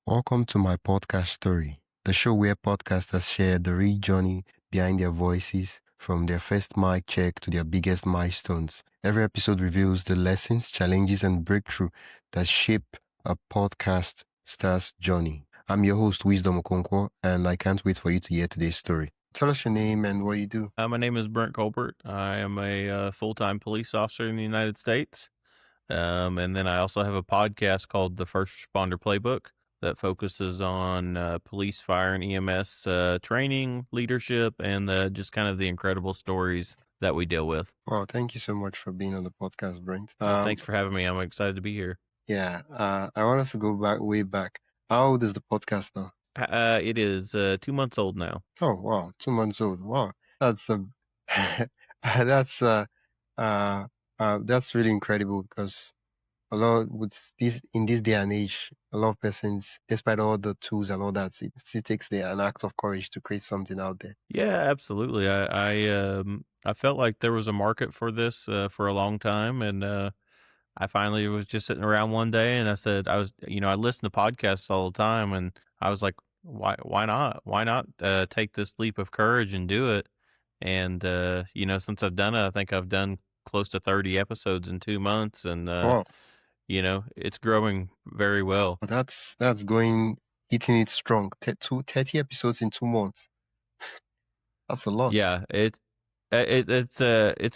Welcome to my podcast story, the show where podcasters share the real journey behind their voices, from their first mic check to their biggest milestones. Every episode reveals the lessons, challenges, and breakthrough that shape a podcast star's journey. I'm your host, Wisdom Okonkwo, and I can't wait for you to hear today's story. Tell us your name and what you do. My name is Brent Colbert. I am a full-time police officer in the United States. And then I also have a podcast called the First Responder Playbook that focuses on police, fire, and EMS training, leadership, and just kind of the incredible stories that we deal with. Well, thank you so much for being on the podcast, Brent. Thanks for having me. I'm excited to be here. Yeah, I want us to go way back. How old is the podcast now? It is 2 months old now. Oh, wow, 2 months old. Wow, that's that's that's really incredible, because a lot with this in this day and age, a lot of persons, despite all the tools and all that, it still takes an act of courage to create something out there. Yeah, absolutely. I felt like there was a market for this for a long time, and I finally was just sitting around one day, and I said, I listen to podcasts all the time, and I was like, why not? Why not take this leap of courage and do it? And since I've done it, I think I've done close to 30 episodes in 2 months, and Wow, it's growing very well. that's hitting it strong. 30 episodes in 2 months. That's a lot. Yeah, it's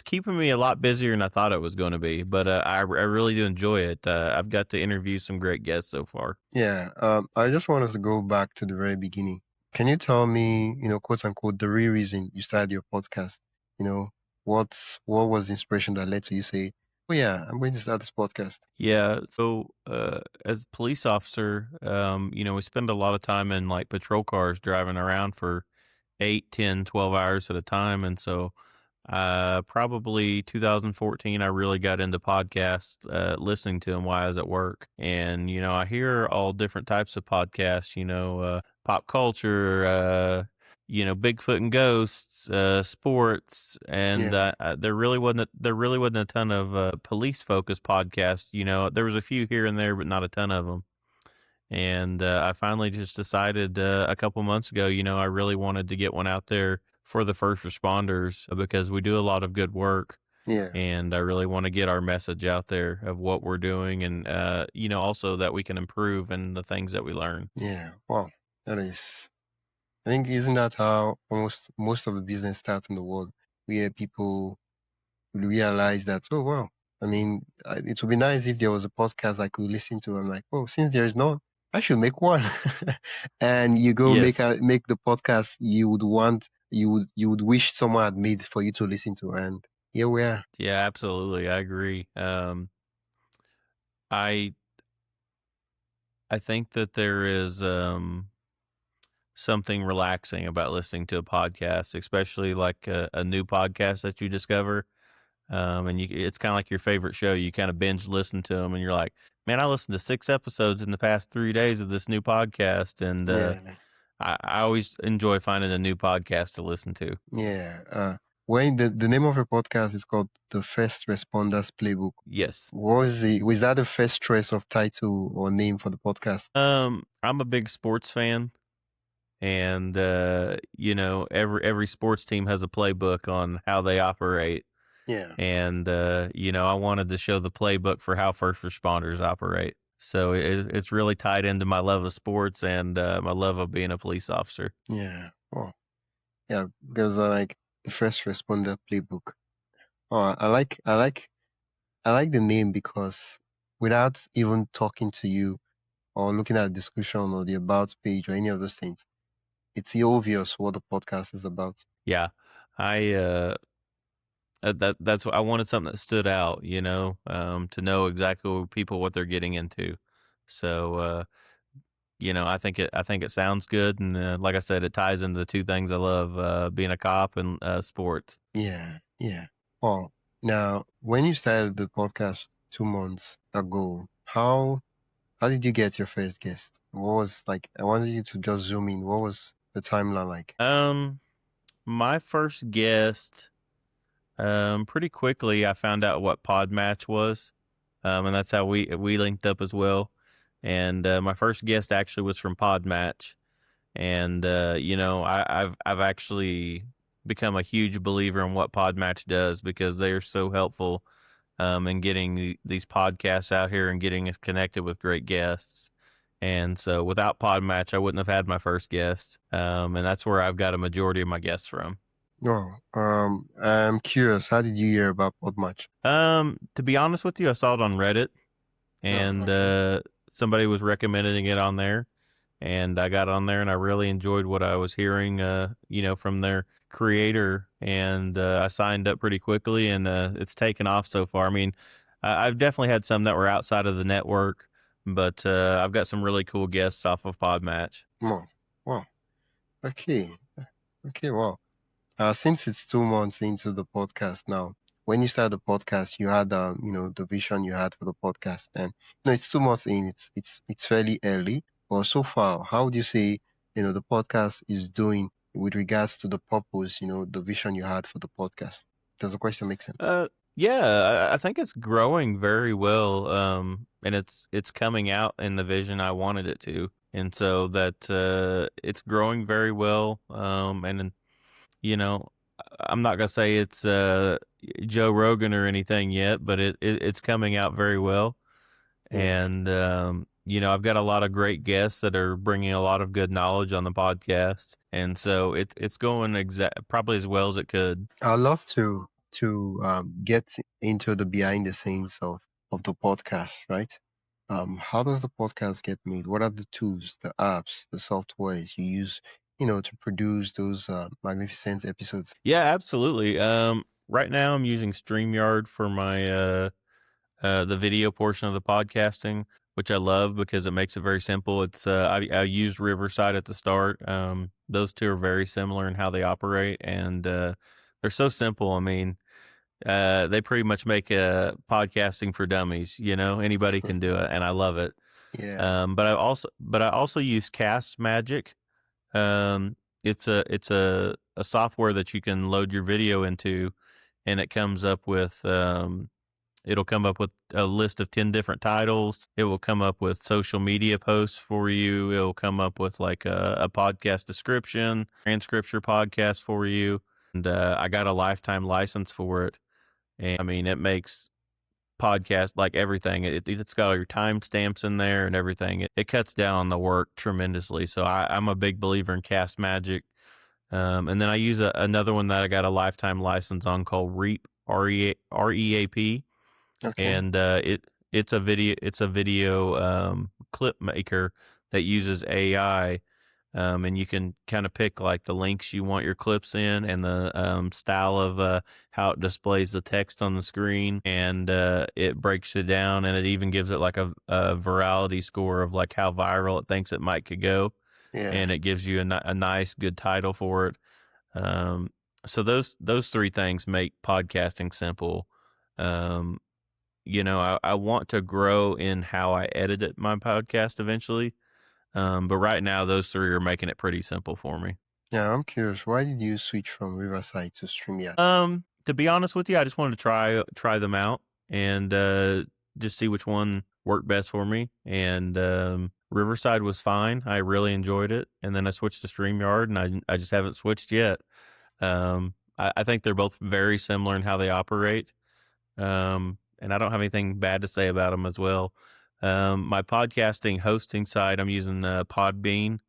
keeping me a lot busier than I thought it was going to be, but I really do enjoy it. I've got to interview some great guests so far. Yeah, I just want us to go back to the very beginning. Can you tell me, quote unquote, the real reason you started your podcast? What was the inspiration that led to you say, oh yeah, I'm going to start this podcast? Yeah, so as a police officer, we spend a lot of time in like patrol cars driving around for 8, 10, 12 hours at a time, and so probably 2014, I really got into podcasts, listening to them while I was at work. And, I hear all different types of podcasts, pop culture, Bigfoot and ghosts, sports. And Yeah. there really wasn't a ton of police focused podcasts. There was a few here and there, but not a ton of them. And I finally just decided a couple months ago, I really wanted to get one out there for the first responders because we do a lot of good work. Yeah. And I really want to get our message out there of what we're doing, and also that we can improve in the things that we learn. Yeah. Wow. That is, I think, isn't that how most of the business starts in the world, where people realize that, oh wow, I mean, it would be nice if there was a podcast I could listen to. I'm like, oh, since there is none, I should make one. And you go Yes. make the podcast you would want, you would wish someone had made for you to listen to, and here we are. Yeah, absolutely. I agree. I think that there is something relaxing about listening to a podcast, especially like a new podcast that you discover. And it's kind of like your favorite show. You kind of binge listen to them, and you're like, man, I listened to 6 episodes in the past 3 days of this new podcast. And Yeah. I always enjoy finding a new podcast to listen to. Yeah. When the name of your podcast is called the First Responders Playbook. Yes. Was that the first choice of title or name for the podcast? I'm a big sports fan, and every sports team has a playbook on how they operate. Yeah. And I wanted to show the playbook for how first responders operate. So it's really tied into my love of sports and my love of being a police officer. Yeah. Oh, yeah. Because I like the First Responder Playbook. Oh, I like the name, because without even talking to you or looking at the description or the about page or any of those things, it's obvious what the podcast is about. Yeah, I that's what I wanted, something that stood out, to know exactly what they're getting into. So I think it sounds good, and like I said, it ties into the two things I love, being a cop and sports. Yeah. Yeah. Oh, now when you started the podcast 2 months ago, how did you get your first guest? What was like? I wanted you to just zoom in. What was the timeline like? My first guest, pretty quickly I found out what PodMatch was, and that's how we linked up as well. And my first guest actually was from PodMatch. And I've actually become a huge believer in what PodMatch does because they are so helpful in getting these podcasts out here and getting us connected with great guests. And so without PodMatch, I wouldn't have had my first guest. And that's where I've got a majority of my guests from. Oh, I'm curious. How did you hear about PodMatch? To be honest with you, I saw it on Reddit, Oh, and okay. somebody was recommending it on there, and I got on there, and I really enjoyed what I was hearing, from their creator, and I signed up pretty quickly, and it's taken off so far. I mean, I've definitely had some that were outside of the network, but I've got some really cool guests off of Podmatch. Wow. Wow. Okay. Okay. Wow. Since it's 2 months into the podcast now, when you started the podcast, you had the vision you had for the podcast, and it's 2 months in. It's fairly early, but so far, how would you say the podcast is doing with regards to the purpose, the vision you had for the podcast? Does the question make sense? Yeah, I think it's growing very well, and it's coming out in the vision I wanted it to, and so that it's growing very well. And you know, I'm not gonna say it's Joe Rogan or anything yet, but it's coming out very well. Yeah. And I've got a lot of great guests that are bringing a lot of good knowledge on the podcast, and so it's going probably as well as it could. I'd love to get into the behind the scenes of the podcast, right? How does the podcast get made? What are the tools, the apps, the softwares you use, to produce those magnificent episodes? Yeah, absolutely. Right now I'm using StreamYard for my the video portion of the podcasting, which I love because it makes it very simple. It's I used Riverside at the start. Those two are very similar in how they operate, and they're so simple. I mean, they pretty much make podcasting for dummies. Anybody can do it, and I love it. Yeah, But I also use Cast Magic. It's a software that you can load your video into, and it'll come up with a list of 10 different titles. It will come up with social media posts for you. It'll come up with like a podcast description, transcripture podcast for you. And I got a lifetime license for it. And I mean, it makes podcast like everything. It's got all your timestamps in there and everything. It cuts down on the work tremendously. So I'm a big believer in Cast Magic. And then I use another one that I got a lifetime license on called Reap, REAP, okay. and it's a video clip maker that uses AI, and you can kind of pick like the links you want your clips in and the style of how it displays the text on the screen, and it breaks it down, and it even gives it like a virality score of like how viral it thinks it might could go, Yeah, and it gives you a nice good title for it. Um, so those three things make podcasting simple. Um, I want to grow in how I edited my podcast eventually. But right now, those three are making it pretty simple for me. yeah. I'm curious. Why did you switch from Riverside to StreamYard? To be honest with you, I just wanted to try them out and just see which one worked best for me. And Riverside was fine. I really enjoyed it. And then I switched to StreamYard, and I just haven't switched yet. I think they're both very similar in how they operate. And I don't have anything bad to say about them as well. My podcasting hosting site, I'm using Podbean.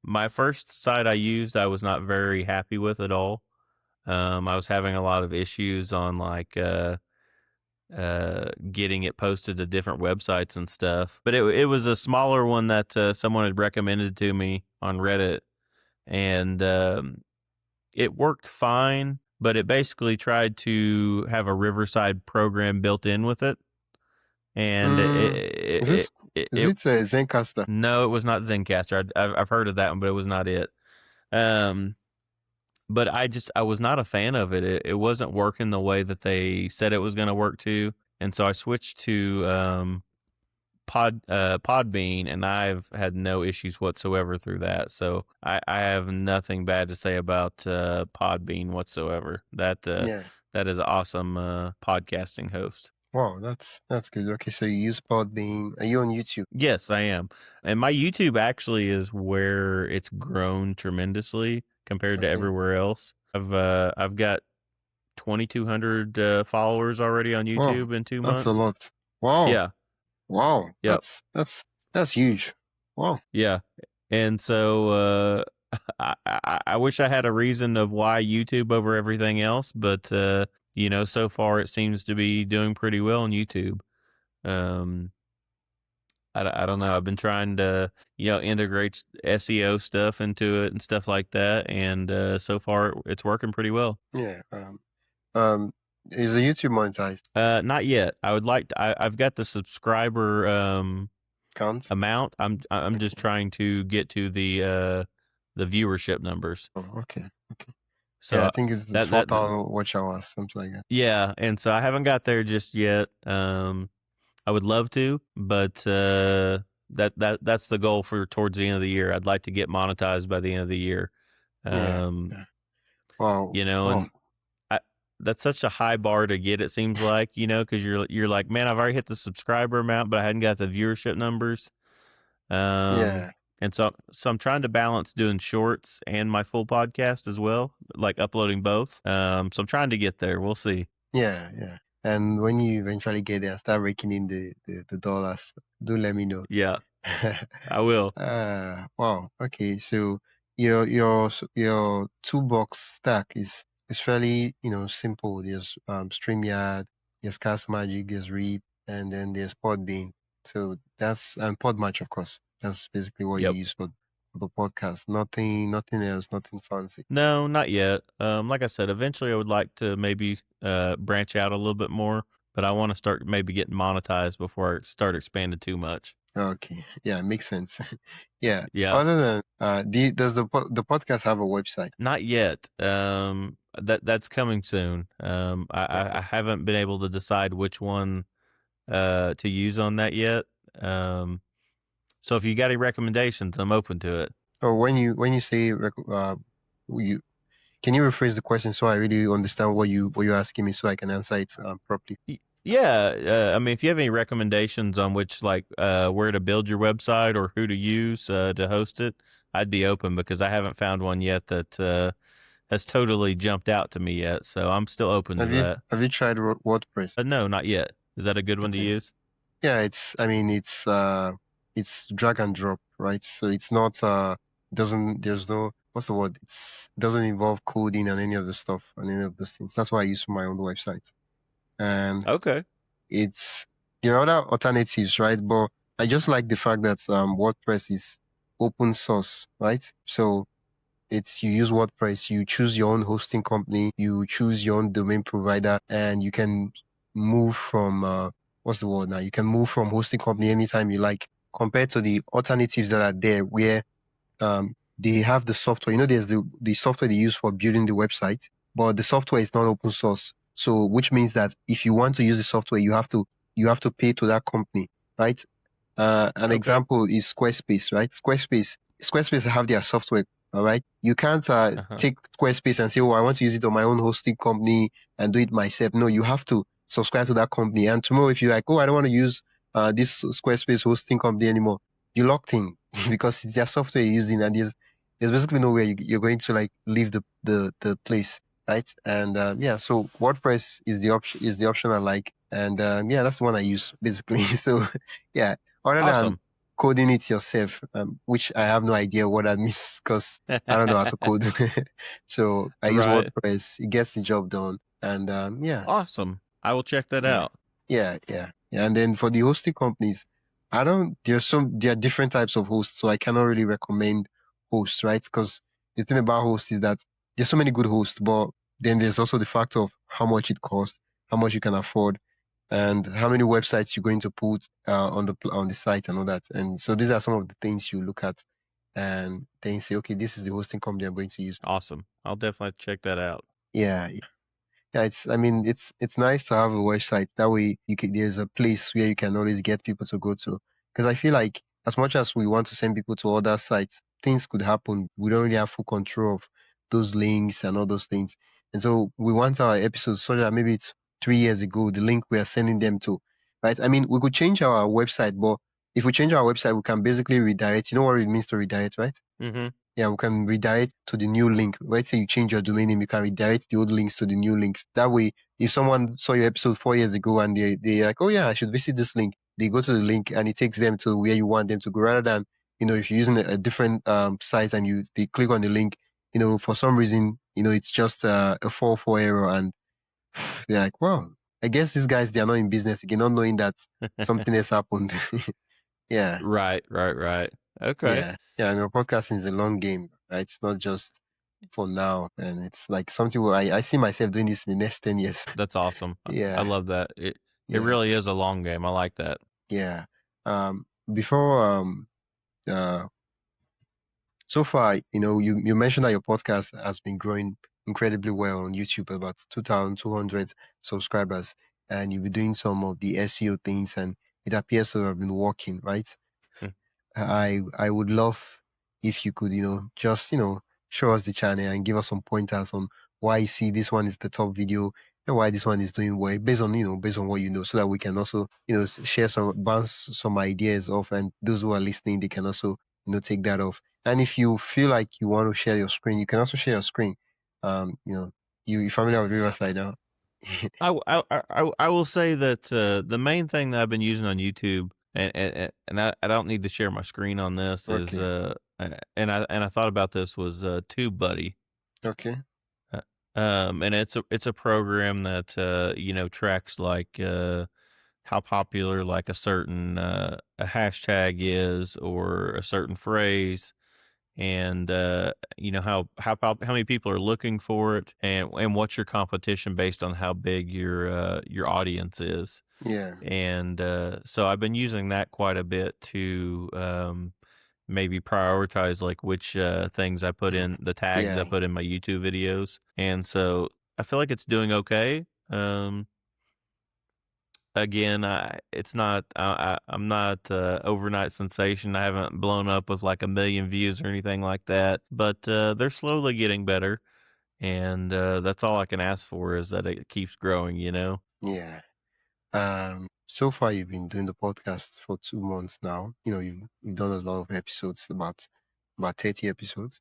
My first site I used, I was not very happy with at all. I was having a lot of issues on like getting it posted to different websites and stuff. But it was a smaller one that someone had recommended to me on Reddit, and it worked fine. But it basically tried to have a Riverside program built in with it, and Mm, is this is it it Zencaster? no, it was not Zencaster. I've heard of that one, but it was not it. Um, but I was not a fan of it. It wasn't working the way that they said it was going to work to, and so I switched to Podbean, and I've had no issues whatsoever through that. So I have nothing bad to say about Podbean whatsoever. That Yeah. that is an awesome podcasting host. Wow, that's good. Okay, so you use Podbean. Are you on YouTube? Yes, I am. And my YouTube actually is where it's grown tremendously compared to Okay. everywhere else. I've got 2,200 followers already on Wow, YouTube in 2 that's a months. lot. Wow, Yeah. wow, Yep. that's huge. Wow. Yeah. And so I wish I had a reason of why YouTube over everything else, but so far it seems to be doing pretty well on YouTube. Um, I don't know. I've been trying to, integrate SEO stuff into it and stuff like that, and so far it's working pretty well. Yeah. Um, is the YouTube monetized? Not yet. I would like to, I've got the subscriber Count? amount. I'm just Okay. trying to get to the viewership numbers. Oh, okay. Okay. Yeah, I So think it's that that 4,000 watch hours, something like that. yeah, and so I haven't got there just yet. I would love to, but that's the goal for towards the end of the year. I'd like to get monetized by the end of the year. Yeah. Um, Yeah. Wow. Wow. and I, that's such a high bar to get. It seems like, because you're like, man, I've already hit the subscriber amount, but I hadn't got the viewership numbers. Yeah. And so I'm trying to balance doing shorts and my full podcast as well, like uploading both. So I'm trying to get there. We'll see. Yeah. Yeah. And when you eventually get there, start raking in the dollars. Do let me know. Yeah, I will. Wow. Okay. So your toolbox stack is fairly, simple. There's StreamYard, there's Cast Magic, there's Reap, and then there's Podbean. So and PodMatch, of course. That's basically what you Yep. use for the podcast. Nothing else, nothing fancy. No, not yet. Like I said, eventually I would like to maybe branch out a little bit more, but I want to start maybe getting monetized before I start expanding too much. Okay. Yeah, makes sense. Yeah. Yeah, Other than does the podcast have a website? not yet. That's coming soon. I Okay. haven't been able to decide which one to use on that yet. So if you got any recommendations, I'm open to it. Or when you say you can you rephrase the question so I really understand what you're asking me so I can answer it properly? Yeah, I mean, if you have any recommendations on which, like, where to build your website or who to use to host it, I'd be open because I haven't found one yet that has totally jumped out to me yet. So I'm still open to Have you that. have you tried WordPress? No, not yet. Is that a good one to Okay. use? Yeah, it's drag and drop, right? So it's not doesn't there's no what's the word? It doesn't involve coding and any of the stuff and any of those things. That's what I use for my own website. And Okay. there are other alternatives, right? But I just like the fact that WordPress is open source, right? So you use WordPress, you choose your own hosting company, you choose your own domain provider, and you can move from what's the word now? You can move from hosting company anytime you like, compared to the alternatives that are there where they have the software. There's the software they use for building the website, but the software is not open source. So which means that if you want to use the software, you have to pay to that company, right? An Okay. example is Squarespace, right? Squarespace have their software, all right? You can't Uh-huh. take Squarespace and say, oh, I want to use it on my own hosting company and do it myself. No, you have to subscribe to that company. And tomorrow, if you're like, oh, I don't want to use this Squarespace hosting company anymore, you're locked in because it's their software you're using, and there's basically no way you're going to like leave the place, right? And yeah, so WordPress is the option I like, and yeah, that's the one I use basically. So yeah, other than Awesome. coding it yourself, which I have no idea what that means because I don't know how to code. So I use Right. WordPress. It gets the job done, and yeah, Awesome. I will check that yeah, out. yeah. And then for the hosting companies, I don't. There are different types of hosts, so I cannot really recommend hosts, right? Because the thing about hosts is that there's so many good hosts, but then there's also the factor of how much it costs, how much you can afford, and how many websites you're going to put on the site and all that. And so these are some of the things you look at, and then you say, okay, this is the hosting company I'm going to use. Awesome. I'll definitely check that out. Yeah, yeah, it's nice to have a website. That way there's a place where you can always get people to go to. Because I feel like as much as we want to send people to other sites, things could happen. We don't really have full control of those links and all those things. And so we want our episodes so that maybe it's 3 years ago, the link we are sending them to, right? I mean, we could change our website, but if we change our website, we can basically redirect. You know what it means to redirect, right? Mm-hmm. Yeah, we can redirect to the new link. Let's say you change your domain name, you can redirect the old links to the new links. That way, if someone saw your episode 4 years ago and they're like, oh yeah, I should visit this link, they go to the link and it takes them to where you want them to go, rather than, if you're using a different site and they click on the link, for some reason, it's just a 404 error, and they're like, wow, I guess these guys, they're not in business again, not knowing that something has happened. Yeah. Right. Okay. Yeah, yeah. Podcasting is a long game, right? It's not just for now, and it's like something where I see myself doing this in the next 10 years. That's awesome. I Yeah, love that. It yeah, really is a long game. I like that. yeah. Before uh, so far, you mentioned that your podcast has been growing incredibly well on YouTube, about 2,200 subscribers, and you've been doing some of the SEO things, and it appears to have been working, right? Hmm. I would love if you could, just, show us the channel and give us some pointers on why you see this one is the top video and why this one is doing well, based on what you know, so that we can also, share bounce some ideas off, and those who are listening, they can also, take that off. And if you feel like you want to share your screen, you can also share your screen. You're familiar with Riverside now? I will say that the main thing that I've been using on YouTube, and I don't need to share my screen on this, is Okay. and I thought about this, was TubeBuddy. Okay. And it's a program that tracks like how popular like a certain a hashtag is, or a certain phrase, and how many people are looking for it, and what's your competition based on how big your audience is. Yeah. And so I've been using that quite a bit to maybe prioritize like which things I put in, the tags I Yeah. put in my YouTube videos. And so I feel like it's doing okay. Again, I'm not overnight sensation. I haven't blown up with like 1 million views or anything like that, but they're slowly getting better. And that's all I can ask for, is that it keeps growing, Yeah. So far you've been doing the podcast for 2 months now. You've done a lot of episodes, about 30 episodes.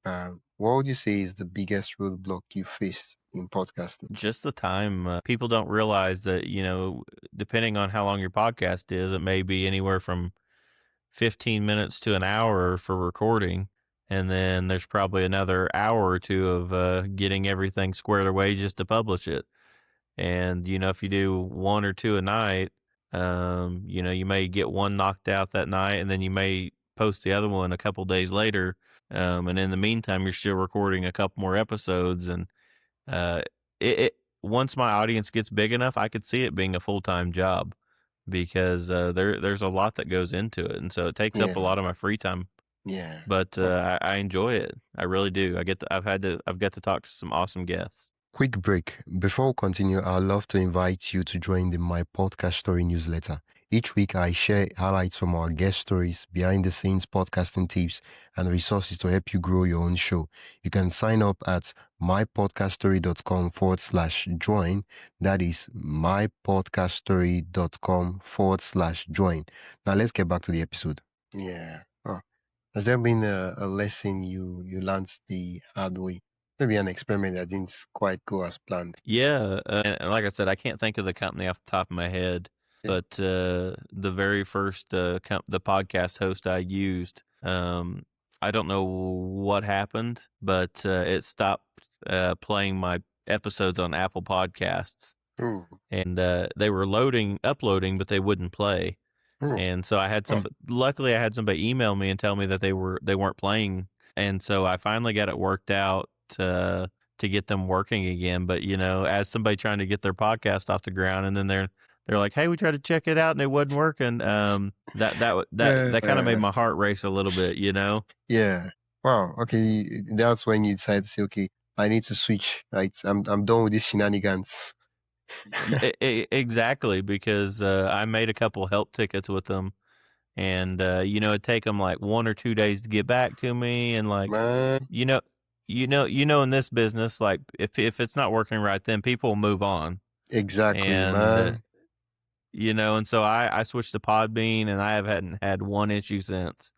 What would you say is the biggest roadblock you faced in podcasting? Just the time. People don't realize that, depending on how long your podcast is, it may be anywhere from 15 minutes to an hour for recording. And then there's probably another hour or two of getting everything squared away just to publish it. And, if you do one or two a night, you may get one knocked out that night, and then you may post the other one a couple days later. And in the meantime, you're still recording a couple more episodes. And uh, once my audience gets big enough, I could see it being a full-time job, because there's a lot that goes into it. And so it takes up a Yeah. lot of my free time. Yeah. But Oh, I enjoy it. I really do. I've got to talk to some awesome guests. quick break. Before we continue, I'd love to invite you to join the My Podcast Story newsletter. Each week, I share highlights from our guest stories, behind the scenes podcasting tips, and resources to help you grow your own show. You can sign up at mypodcaststory.com/join. That is mypodcaststory.com/join. Now, let's get back to the episode. Yeah. Oh. Has there been a lesson you learned the hard way? Maybe an experiment that didn't quite go as planned. Yeah, and like I said, I can't think of the company off the top of my head, Yeah. but the very first the podcast host I used, I don't know what happened, but it stopped playing my episodes on Apple Podcasts, Ooh. and they were uploading, but they wouldn't play. Ooh. And so luckily I had somebody email me and tell me that they weren't playing, and so I finally got it worked out to get them working again. But as somebody trying to get their podcast off the ground, and then they're like, "Hey, we tried to check it out and it wasn't working." That kind of made my heart race a little bit. Yeah. Wow. Okay. That's when you decide to say, okay, I need to switch. Right. I'm done with these shenanigans. Exactly, because I made a couple help tickets with them, and it'd take them like 1 or 2 days to get back to me, and like Man. you know in this business, like if it's not working right, then people will move on. Exactly, and man. and so I switched to Podbean, and I haven't had one issue since.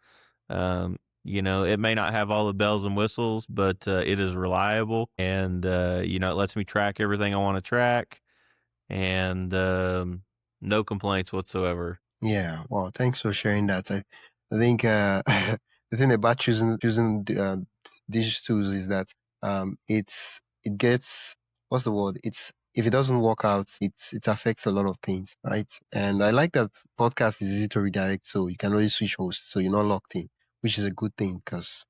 It may not have all the bells and whistles, but it is reliable, and it lets me track everything I want to track, and no complaints whatsoever. Yeah. Well, thanks for sharing that. I think the thing about choosing these tools is that it gets, what's the word? It's, if it doesn't work out, it affects a lot of things, right? And I like that podcast is easy to redirect, so you can always switch hosts, so you're not locked in, which is a good thing because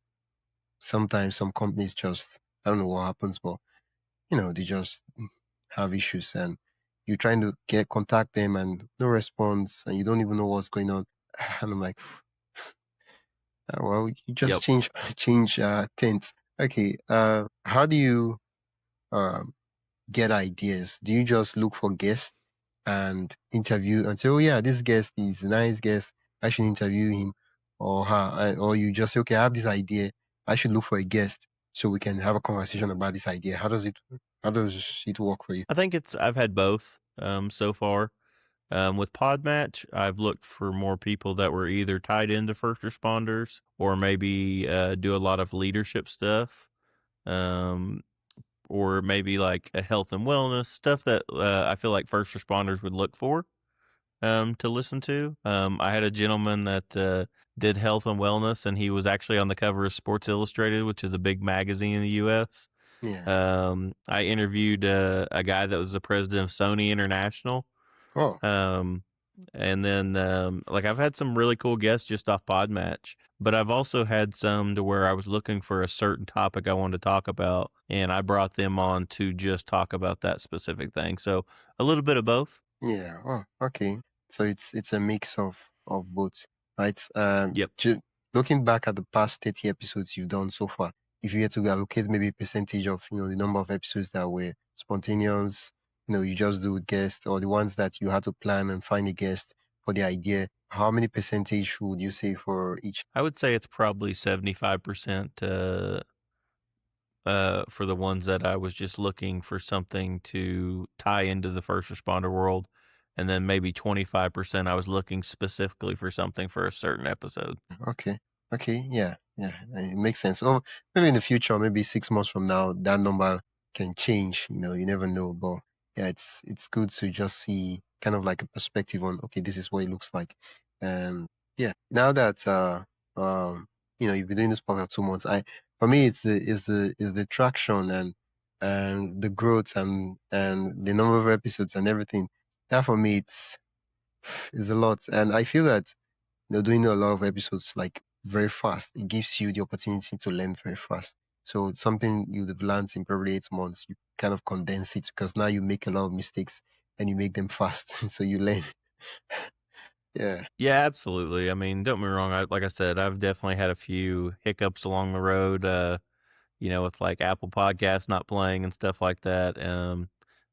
sometimes some companies just, I don't know what happens, but they just have issues, and you're trying to contact them and no response, and you don't even know what's going on. And I'm like, well, you just Yep. change tints. Okay. How do you um get ideas? Do you just look for guests and interview and say, oh yeah, this guest is a nice guest, I should interview him, or her, or you just say, okay, I have this idea, I should look for a guest so we can have a conversation about this idea. How does it work for you? I think I've had both so far. With PodMatch, I've looked for more people that were either tied into first responders or maybe do a lot of leadership stuff, um, or maybe like a health and wellness stuff that I feel like first responders would look for to listen to. I had a gentleman that did health and wellness, and he was actually on the cover of Sports Illustrated, which is a big magazine in the U.S. Yeah. I interviewed a guy that was the president of Sony International. Oh, Um, and then like I've had some really cool guests just off Podmatch, but I've also had some to where I was looking for a certain topic I wanted to talk about, and I brought them on to just talk about that specific thing. So a little bit of both. yeah. Oh, okay. So it's a mix of both, right? Yep. Looking back at the past 30 episodes you've done so far, if you had to allocate maybe a percentage of the number of episodes that were spontaneous, you just do with guests, or the ones that you had to plan and find a guest for the idea, how many percentage would you say for each? I would say it's probably 75% for the ones that I was just looking for something to tie into the first responder world. And then maybe 25% I was looking specifically for something for a certain episode. Okay. Okay. Yeah. Yeah. It makes sense. Or maybe in the future, maybe 6 months from now, that number can change. You never know. But yeah, it's good to just see kind of like a perspective on, okay, this is what it looks like. And yeah, now that you've been doing this for 2 months, for me it's the traction and the growth and the number of episodes and everything. That for me it's a lot. And I feel that doing a lot of episodes like very fast, it gives you the opportunity to learn very fast. So something you'd have learned in probably 8 months, you kind of condense it because now you make a lot of mistakes and you make them fast. So you learn. Yeah. Yeah, absolutely. I mean, don't get me wrong. Like I said, I've definitely had a few hiccups along the road. With like Apple Podcasts not playing and stuff like that.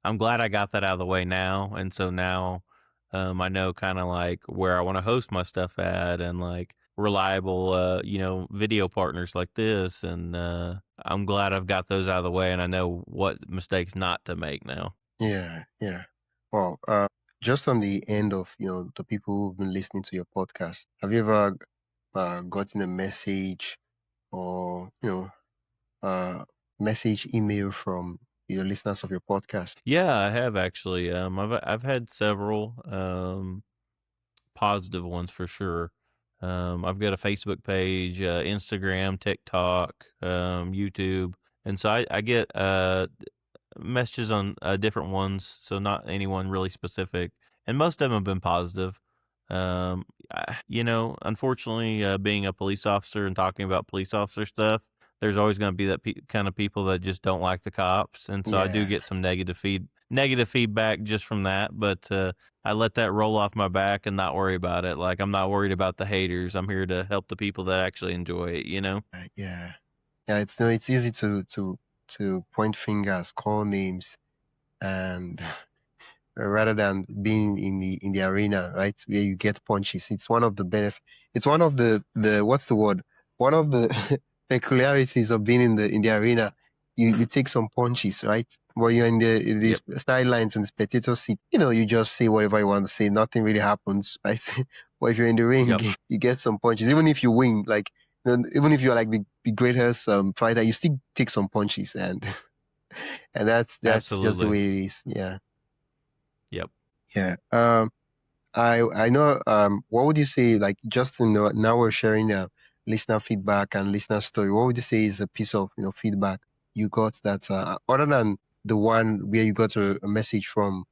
I'm glad I got that out of the way now, and so now, I know kind of like where I want to host my stuff at, and like reliable, video partners like this, and I'm glad I've got those out of the way, and I know what mistakes not to make now. Yeah. Yeah. Well, just on the end of, the people who've been listening to your podcast, have you ever gotten a message or, message email from your listeners of your podcast? Yeah, I have actually. I've had several positive ones for sure. I've got a Facebook page, Instagram, TikTok, YouTube, and so I get messages on different ones. So not anyone really specific, and most of them have been positive. Unfortunately, being a police officer and talking about police officer stuff, there's always going to be that kind of people that just don't like the cops, and so I do Yeah. get some negative feedback just from that. But I let that roll off my back and not worry about it. Like I'm not worried about the haters. I'm here to help the people that actually enjoy it. Yeah. Yeah, it's easy to point fingers, call names, and rather than being in the arena, right, where you get punches. It's one of the It's one of the what's the word? One of the peculiarities of being in the arena. you take some punches, right? But you're in the sidelines and the spectator seat, you just say whatever you want to say. Nothing really happens, right? But if you're in the ring, Yep. you get some punches. Even if you win, like, even if you're like the greatest fighter, you still take some punches, and and that's just the Absolutely. way it is. Yeah. Yep. Yeah. I know. What would you say? Like, just now we're sharing listener feedback and listener story. What would you say is a piece of feedback you got that other than the one where you got a message from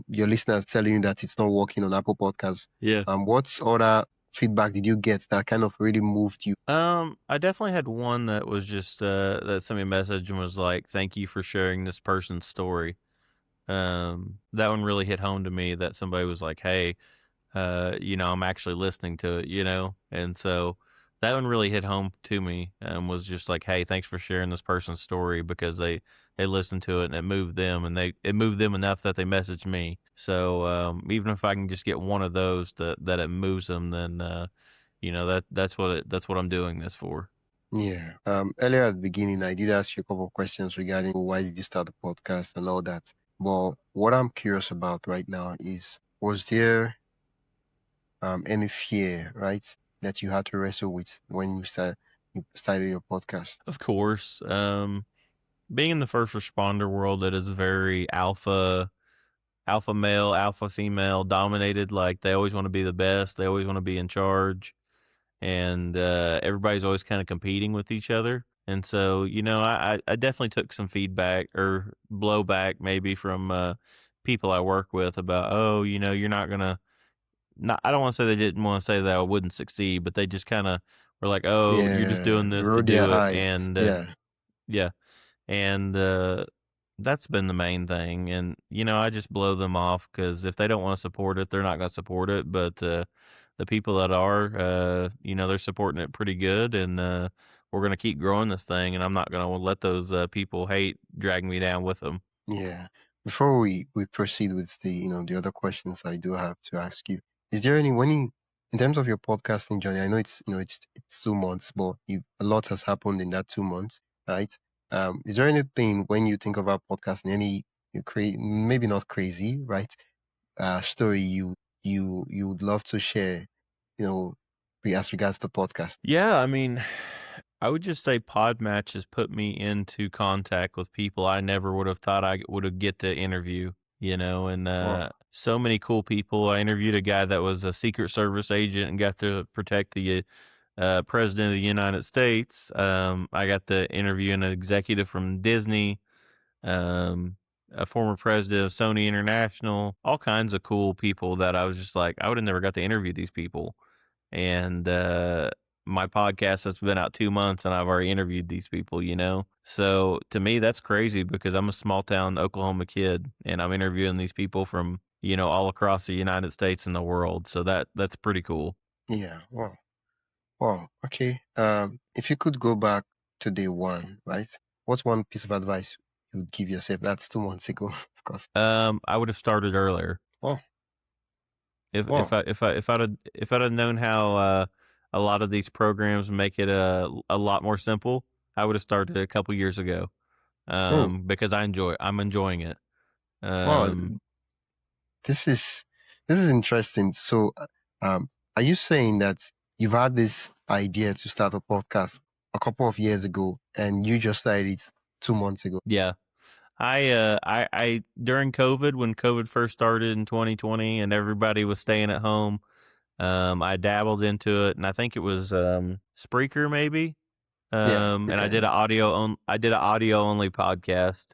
your listeners telling you that it's not working on Apple Podcasts? Yeah. What other feedback did you get that kind of really moved you? I definitely had one that was just that sent me a message and was like, "Thank you for sharing this person's story." That one really hit home to me. That somebody was like, "Hey, I'm actually listening to it," and so that one really hit home to me. And was just like, "Hey, thanks for sharing this person's story," because they listened to it and it moved them, and it moved them enough that they messaged me. So even if I can just get one of those that it moves them, then that's what I'm doing this for. Yeah. Earlier at the beginning, I did ask you a couple of questions regarding why did you start the podcast and all that. But what I'm curious about right now is, was there any fear, right, that you had to wrestle with when you started your podcast? Of course, being in the first responder world, it is very alpha male, alpha female dominated. Like they always want to be the best. They always want to be in charge, and everybody's always kind of competing with each other. And so, I definitely took some feedback or blowback maybe from people I work with about, oh, you're not gonna. Not, I don't want to say they didn't want to say that I wouldn't succeed, but they just kind of were like, oh, you're just Yeah, doing this to roll their do it, eyes. and Yeah, yeah, and that's been the main thing. And I just blow them off because if they don't want to support it, they're not going to support it. But the people that are, they're supporting it pretty good, and we're going to keep growing this thing. And I'm not going to let those people hate drag me down with them. yeah. Before we proceed with the other questions I do have to ask you, is there any when you in terms of your podcasting journey? I know it's 2 months, but a lot has happened in that 2 months, right? Is there anything when you think about podcasting, any you create maybe not crazy, right? Story you would love to share, as regards to podcast? Yeah, I mean, I would just say PodMatch has put me into contact with people I never would have thought I would have get to interview, and Wow. so many cool people. I interviewed a guy that was a Secret Service agent and got to protect the President of the United States. I got to interview an executive from Disney, um, a former president of Sony International, all kinds of cool people that I was just like, I would have never got to interview these people. And my podcast has been out 2 months and I've already interviewed these people. So to me, that's crazy because I'm a small town Oklahoma kid and I'm interviewing these people from, all across the United States and the world. So that's pretty cool. Yeah. Wow. Wow. Okay. If you could go back to day one, right? What's one piece of advice you would give yourself? That's 2 months ago, of course. I would have started earlier. Oh, If wow. if I if I'd have known how a lot of these programs make it a lot more simple, I would have started a couple years ago. Oh, Because I'm enjoying it. wow. Um, This is interesting. So, are you saying that you've had this idea to start a podcast a couple of years ago and you just started it 2 months ago? yeah. I during COVID, when COVID first started in 2020 and everybody was staying at home, I dabbled into it, and I think it was Spreaker maybe. Yes. And Okay. I did an audio only podcast,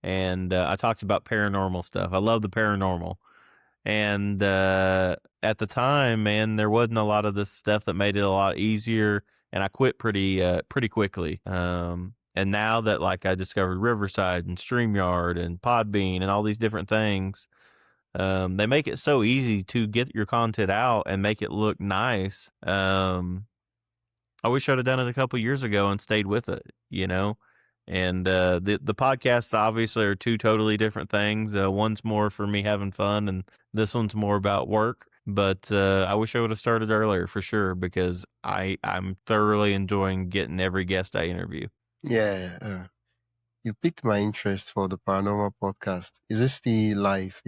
and I talked about paranormal stuff. I love the paranormal, and at the time, man, there wasn't a lot of this stuff that made it a lot easier, and I quit pretty quickly. And now that like I discovered Riverside and StreamYard and Podbean and all these different things, they make it so easy to get your content out and make it look nice. I wish I'd have done it a couple years ago and stayed with it. And the podcasts obviously are two totally different things. One's more for me having fun, and this one's more about work. But I wish I would have started earlier for sure because I'm thoroughly enjoying getting every guest I interview. Yeah. You piqued my interest for the paranormal podcast. Is this the live?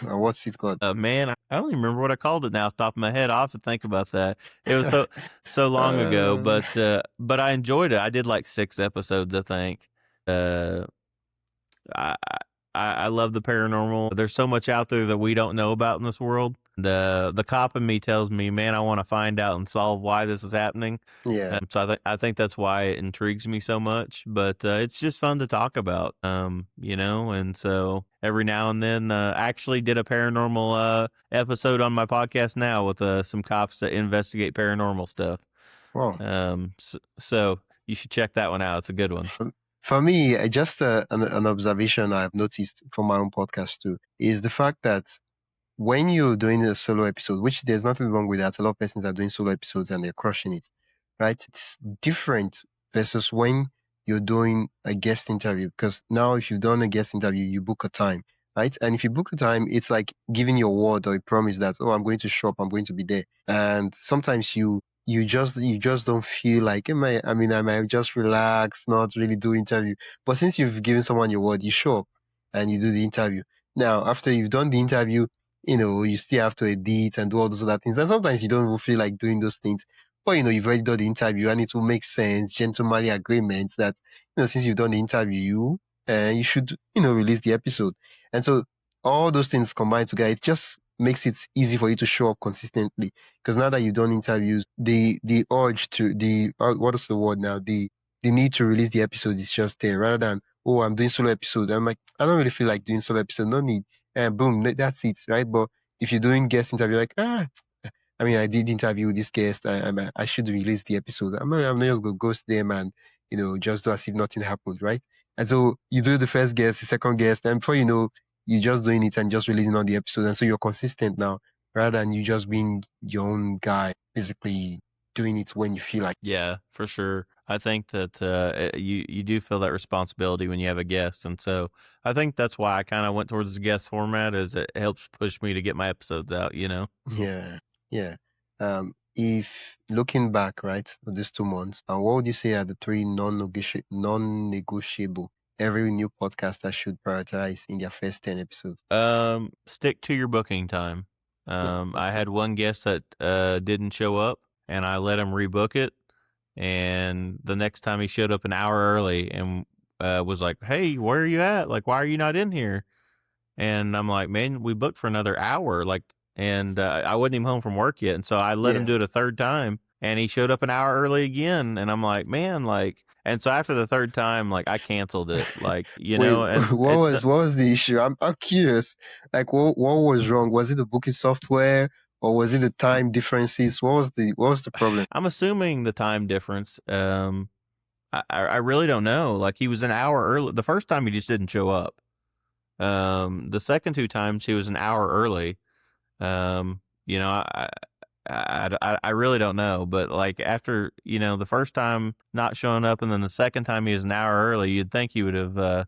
Or what's it called? Man, I don't even remember what I called it now off the top of my head. I'll have to think about that. It was so long ago, Uh, but I enjoyed it. I did like 6 episodes, I think. Uh, I I love the paranormal. There's so much out there that we don't know about in this world. The cop in me tells me, man, I want to find out and solve why this is happening. yeah. So I think that's why it intrigues me so much. But it's just fun to talk about, And so every now and then, I actually did a paranormal episode on my podcast now with some cops that investigate paranormal stuff. Wow. So you should check that one out. It's a good one. For me, just an observation I've noticed from my own podcast too is the fact that when you're doing a solo episode, which there's nothing wrong with that, a lot of persons are doing solo episodes and they're crushing it, right? It's different versus when you're doing a guest interview, because now if you've done a guest interview, you book a time, right? And if you book a time, it's like giving your word or a promise that, oh, I'm going to show up, I'm going to be there. And sometimes you just don't feel like, I might just relax, not really do interview. But since you've given someone your word, you show up and you do the interview. Now, after you've done the interview, you still have to edit and do all those other things. And sometimes you don't even feel like doing those things. But, you've already done the interview and it will make sense, gentlemanly agreements that, since you've done the interview, you should, release the episode. And so all those things combined together, it just makes it easy for you to show up consistently. Because now that you've done interviews, the urge to, what is the word now? The need to release the episode is just there rather than, oh, I'm doing solo episode. I'm like, I don't really feel like doing solo episode. No need. And boom, that's it, right? But if you're doing guest interview, like, I did interview this guest. I should release the episode. I'm not just gonna ghost them and just do as if nothing happened, right? And so you do the first guest, the second guest, and before you know, you're just doing it and just releasing all the episodes, and so you're consistent now, rather than you just being your own guy, basically doing it when you feel like. Yeah, for sure. I think that you do feel that responsibility when you have a guest, and so I think that's why I kind of went towards the guest format, is it helps push me to get my episodes out. Yeah, yeah. If looking back, right, for these 2 months, and what would you say are the three non-negotiable every new podcaster should prioritize in their first 10 episodes? Stick to your booking time. Yeah, I okay. had one guest that didn't show up, and I let him rebook it. And the next time he showed up an hour early and was like, "Hey, where are you at? Like, why are you not in here?" And I'm like, "Man, we booked for another hour." And I wasn't even home from work yet, and so I let him Yeah. do it a third time, and he showed up an hour early again. And I'm like, "Man, like." And so after the third time, like I canceled it, Wait, and what it's was what was the issue? I'm curious. Like, what was wrong? Was it the booking software or was it the time differences? What was the problem? I'm assuming the time difference. I really don't know. Like he was an hour early. The first time he just didn't show up. The second 2 times he was an hour early. Um, you know, I really don't know, but like after the first time not showing up, and then the second time he was an hour early, you'd think he would have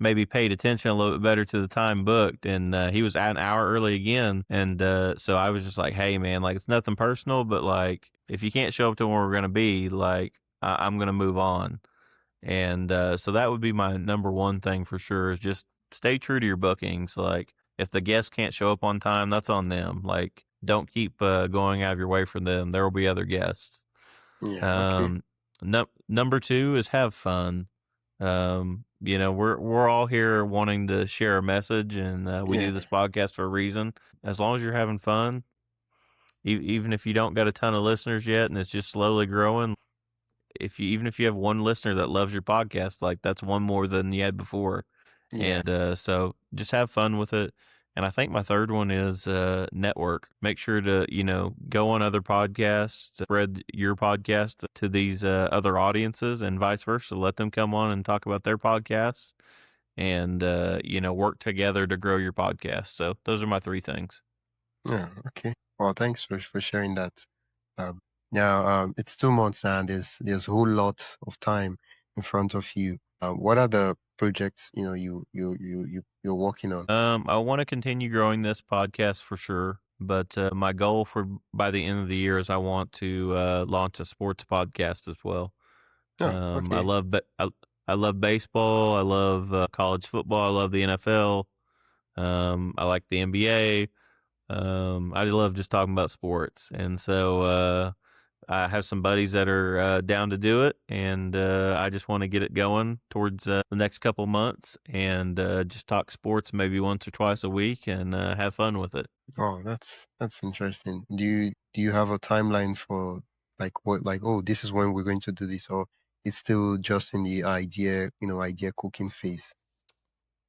maybe paid attention a little bit better to the time booked, and he was at an hour early again, and so I was just like, hey man, like it's nothing personal, but like if you can't show up to where we're gonna be, like I'm gonna move on. And so that would be my number one thing for sure, is just stay true to your bookings. Like if the guests can't show up on time, that's on them. Like don't keep going out of your way for them. There will be other guests. Yeah, okay. Um, Number two is have fun. We're all here wanting to share a message, and we Yeah, do this podcast for a reason. As long as you're having fun, even if you don't got a ton of listeners yet, and it's just slowly growing, even if you have one listener that loves your podcast, like that's one more than you had before. yeah, And so just have fun with it. And I think my third one is network. Make sure to go on other podcasts, spread your podcast to these other audiences, and vice versa. Let them come on and talk about their podcasts, and work together to grow your podcast. So those are my 3 things. yeah, okay. Well, thanks for sharing that. Now, it's 2 months now, and there's a whole lot of time in front of you. What are the projects you're working on? I want to continue growing this podcast for sure, but my goal for by the end of the year is I want to launch a sports podcast as well. Oh, I okay. love I love baseball. I love college football. I love the NFL. I like the NBA. I love just talking about sports, and so I have some buddies that are down to do it, and I just want to get it going towards the next couple months, and just talk sports maybe once or twice a week, and have fun with it. Oh, that's interesting. Do you have a timeline for like what like oh this is when we're going to do this, or it's still just in the idea cooking phase?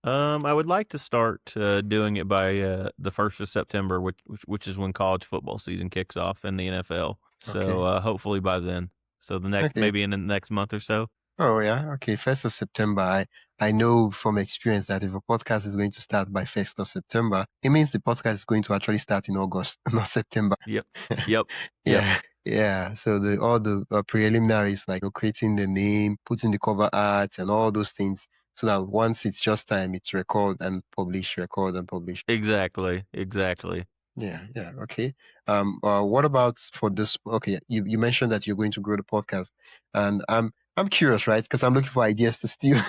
I would like to start doing it by the 1st of September, which is when college football season kicks off in the NFL. So Okay. hopefully by then. So the next Okay. maybe in the next month or so. Oh yeah. Okay. 1st of September. I know from experience that if a podcast is going to start by 1st of September, it means the podcast is going to actually start in August, not September. Yep. Yep. Yep. Yeah, yeah. So the all the preliminaries, like creating the name, putting the cover art, and all those things, so that once it's just time, it's record and publish, record and publish. Exactly. Exactly. Yeah, yeah. Okay. What about for this? Okay, you mentioned that you're going to grow the podcast, and I'm curious, right? Because I'm looking for ideas to steal.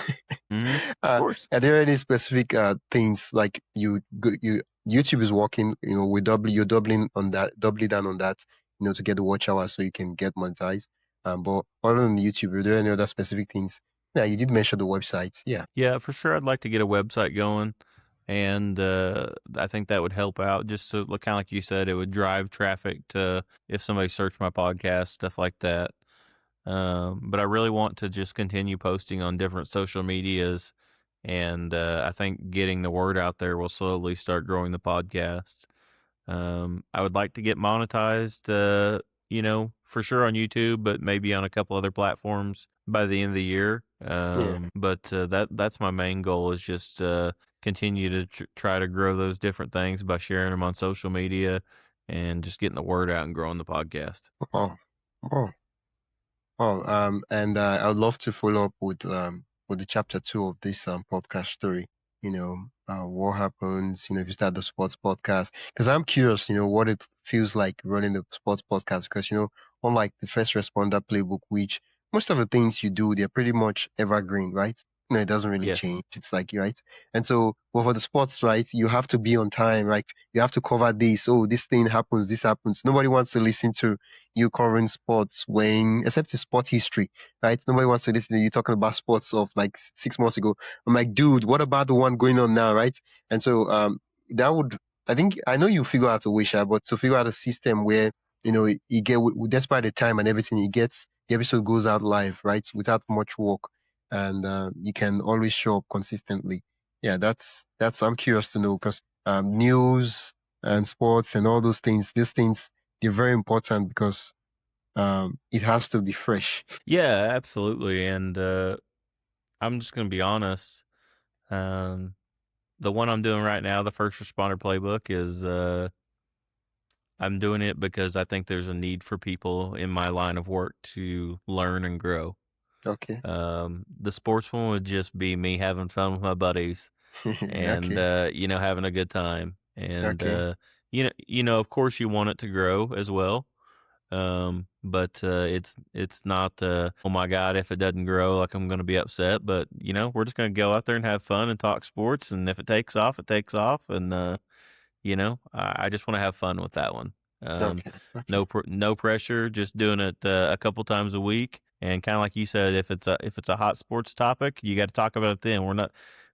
Of course. Are there any specific things like you YouTube is working, you're doubling on that, doubling down on that, to get the watch hours so you can get monetized. But other than YouTube, are there any other specific things? Yeah, you did mention the website. Yeah. Yeah, for sure. I'd like to get a website going, and I think that would help out. Just so, kind of like you said, it would drive traffic to if somebody searched my podcast, stuff like that. But I really want to just continue posting on different social medias, and I think getting the word out there will slowly start growing the podcast. I would like to get monetized, for sure on YouTube, but maybe on a couple other platforms by the end of the year. Yeah. But that's my main goal is just continue to try to grow those different things by sharing them on social media and just getting the word out and growing the podcast. Oh. Oh. Oh, and I would love to follow up with the chapter 2 of this podcast story. What happens, if you start the sports podcast? Because I'm curious, what it feels like running the sports podcast. Because unlike the First Responder Playbook, which most of the things you do, they're pretty much evergreen, right? It doesn't really Yes. change. It's like right, and so well, for the sports, right, you have to be on time, right? You have to cover this. Oh, this thing happens. This happens. Nobody wants to listen to you covering sports when except it's sport history, right? Nobody wants to listen to you talking about sports of like 6 months ago. I'm like, dude, what about the one going on now, right? And so that would I think I know you figure out a way, Sha, but to figure out a system where you get despite the time and everything, it gets the episode goes out live, right, without much work, and you can always show up consistently. Yeah, that's I'm curious to know because news and sports and all those things, these things they're very important because it has to be fresh. Yeah, absolutely. And I'm just going to be honest. Um, the one I'm doing right now, the First Responder Playbook, is I'm doing it because I think there's a need for people in my line of work to learn and grow. Okay. The sports one would just be me having fun with my buddies and Okay. having a good time. And Okay. of course, you want it to grow as well. But it's not oh my god, if it doesn't grow, like I'm going to be upset. But we're just going to go out there and have fun and talk sports, and if it takes off, it takes off. And I just want to have fun with that one. Okay. No Okay. no pressure, just doing it a couple times a week. And kind of like you said, if it's a hot sports topic, you got to talk about it then.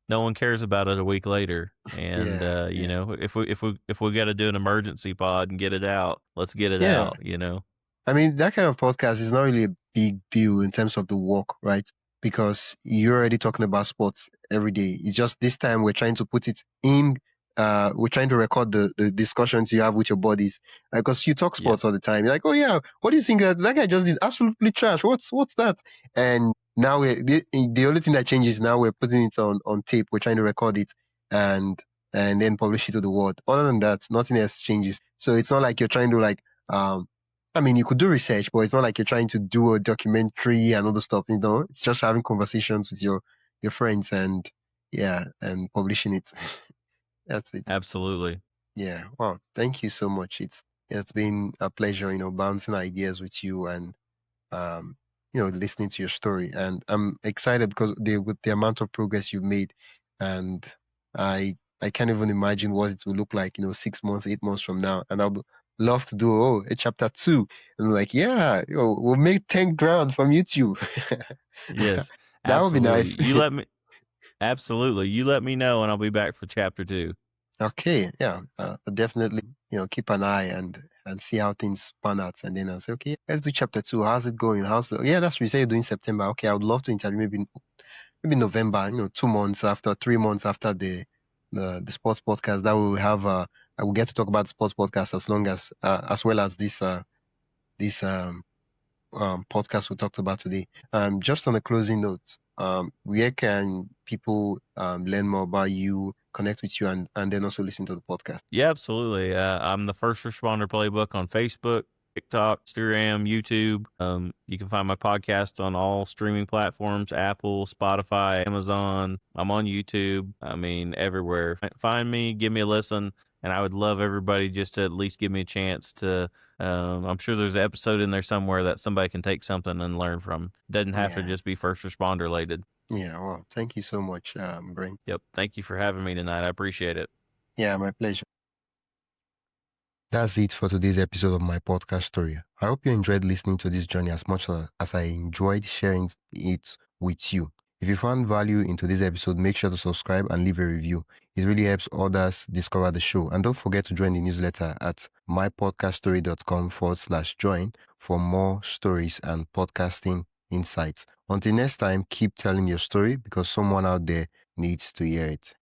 No one cares about it a week later. And Yeah. Yeah. if we got to do an emergency pod and get it out, let's get it Yeah. out. I mean, that kind of podcast is not really a big deal in terms of the work, right? Because you're already talking about sports every day. It's just this time we're trying to put it in, we're trying to record the discussions you have with your buddies. Because you talk sports all Yes. the time. You're like, oh yeah, what do you think that guy just did? Absolutely trash. What's that? And now the only thing that changes now we're putting it on tape. We're trying to record it and then publish it to the world. Other than that, nothing else changes. So it's not like you're trying to like, I mean, you could do research, but it's not like you're trying to do a documentary and all the stuff. It's just having conversations with your friends and yeah, and publishing it. That's it. Absolutely. Yeah. Wow. Thank you so much. It's been a pleasure, bouncing ideas with you and um, listening to your story, and I'm excited because with the amount of progress you've made, and I can't even imagine what it will look like, 6 months, 8 months from now, and I'll love to do a chapter 2, and like, yeah, we'll make 10 grand from YouTube. Yes, That would be absolutely. nice. Absolutely. You let me know and I'll be back for chapter 2. Okay, yeah, definitely. Keep an eye and see how things pan out, and then I'll say, okay, let's do chapter 2. How's it going? Yeah, that's what you say you're doing September. Okay, I would love to interview maybe November. 2 months after, 3 months after the sports podcast. That will have I will get to talk about the sports podcast as well as this podcast we talked about today. Just on a closing note, where can people learn more about you, connect with you, and then also listen to the podcast? Yeah, absolutely. I'm the First Responder Playbook on Facebook, TikTok, Instagram, YouTube. You can find my podcast on all streaming platforms: Apple, Spotify, Amazon. I'm on YouTube. I mean, everywhere. Find me, give me a listen, and I would love everybody just to at least give me a chance to. I'm sure there's an episode in there somewhere that somebody can take something and learn from. Doesn't have to Yeah, just be first responder related. yeah. Well, thank you so much, Brent. Yep. Thank you for having me tonight. I appreciate it. Yeah, my pleasure. That's it for today's episode of my podcast story. I hope you enjoyed listening to this journey as much as I enjoyed sharing it with you. If you found value in today's episode, make sure to subscribe and leave a review. It really helps others discover the show. And don't forget to join the newsletter at mypodcaststory.com/join for more stories and podcasting insights. Until next time, keep telling your story because someone out there needs to hear it.